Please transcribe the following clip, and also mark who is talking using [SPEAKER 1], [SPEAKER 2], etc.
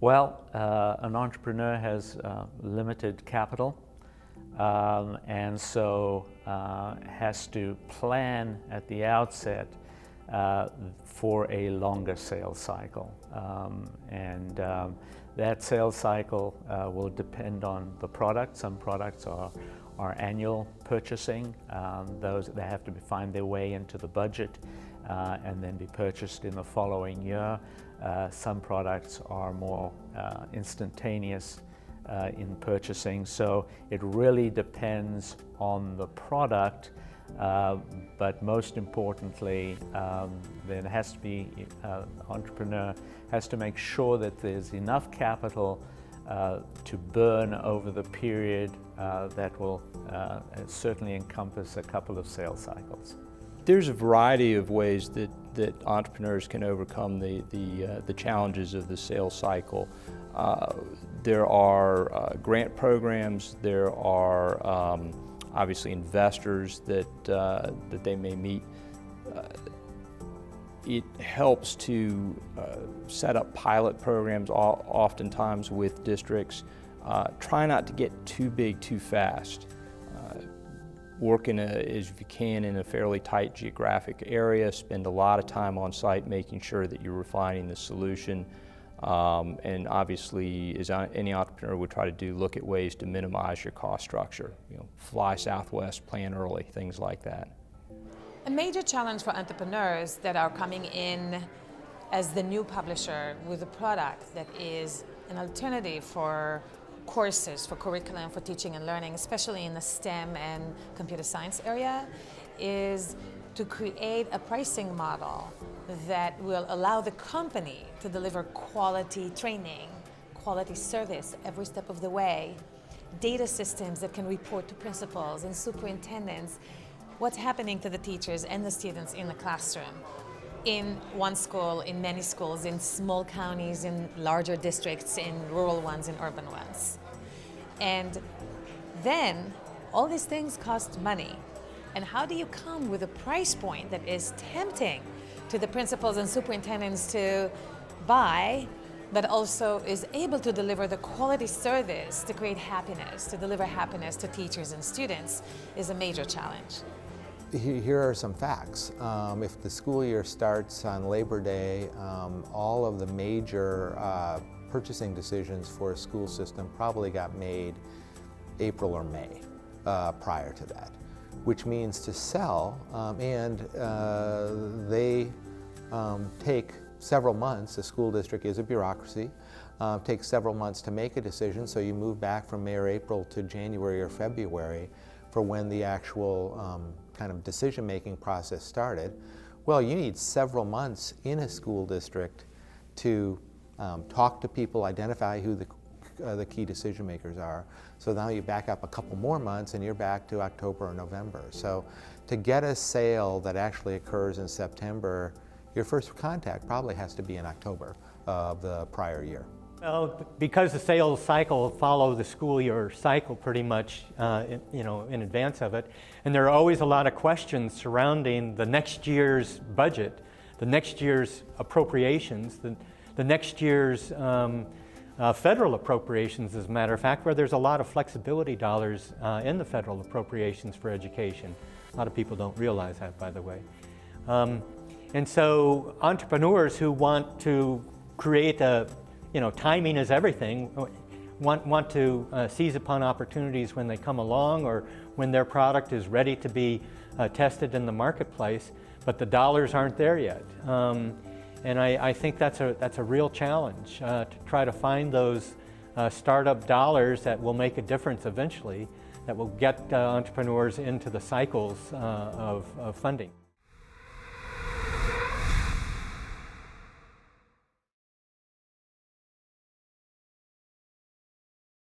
[SPEAKER 1] Well, an entrepreneur has limited capital, and so has to plan at the outset for a longer sales cycle. That sales cycle will depend on the product. Some products are annual purchasing. Those they have to find their way into the budget and then be purchased in the following year. Some products are more instantaneous in purchasing, so it really depends on the product, but most importantly, there has to be, entrepreneur has to make sure that there's enough capital to burn over the period that will certainly encompass a couple of sales cycles.
[SPEAKER 2] There's a variety of ways that entrepreneurs can overcome the challenges of the sales cycle. There are grant programs, there are obviously investors that they may meet. It helps to set up pilot programs oftentimes with districts. Try not to get too big too fast. Work as you can in a fairly tight geographic area, spend a lot of time on site making sure that you're refining the solution. And obviously, as any entrepreneur would try to do, look at ways to minimize your cost structure. Fly Southwest, plan early, things like that.
[SPEAKER 3] A major challenge for entrepreneurs that are coming in as the new publisher with a product that is an alternative for courses, for curriculum, for teaching and learning, especially in the STEM and computer science area, is to create a pricing model that will allow the company to deliver quality training, quality service every step of the way, data systems that can report to principals and superintendents what's happening to the teachers and the students in the classroom, in one school, in many schools, in small counties, in larger districts, in rural ones, in urban ones. And then all these things cost money. And how do you come with a price point that is tempting to the principals and superintendents to buy, but also is able to deliver the quality service to create happiness, to deliver happiness to teachers and students, is a major challenge.
[SPEAKER 4] Here are some facts. If the school year starts on Labor Day, all of the major purchasing decisions for a school system probably got made April or May prior to that, which means to sell, and they take several months. The school district is a bureaucracy. Takes several months to make a decision, so you move back from May or April to January or February for when the actual kind of decision-making process started. Well, you need several months in a school district to talk to people, identify who the key decision makers are. So now you back up a couple more months and you're back to October or November. So to get a sale that actually occurs in September, your first contact probably has to be in October of the prior year.
[SPEAKER 5] Well, because the sales cycle follows the school year cycle pretty much in advance of it, and there are always a lot of questions surrounding the next year's budget, the next year's appropriations, the next year's federal appropriations, as a matter of fact, where there's a lot of flexibility dollars in the federal appropriations for education. A lot of people don't realize that, by the way. And so entrepreneurs who want to create a, timing is everything, want to seize upon opportunities when they come along or when their product is ready to be tested in the marketplace, but the dollars aren't there yet. And I think that's a real challenge to try to find those startup dollars that will make a difference eventually, that will get entrepreneurs into the cycles of funding.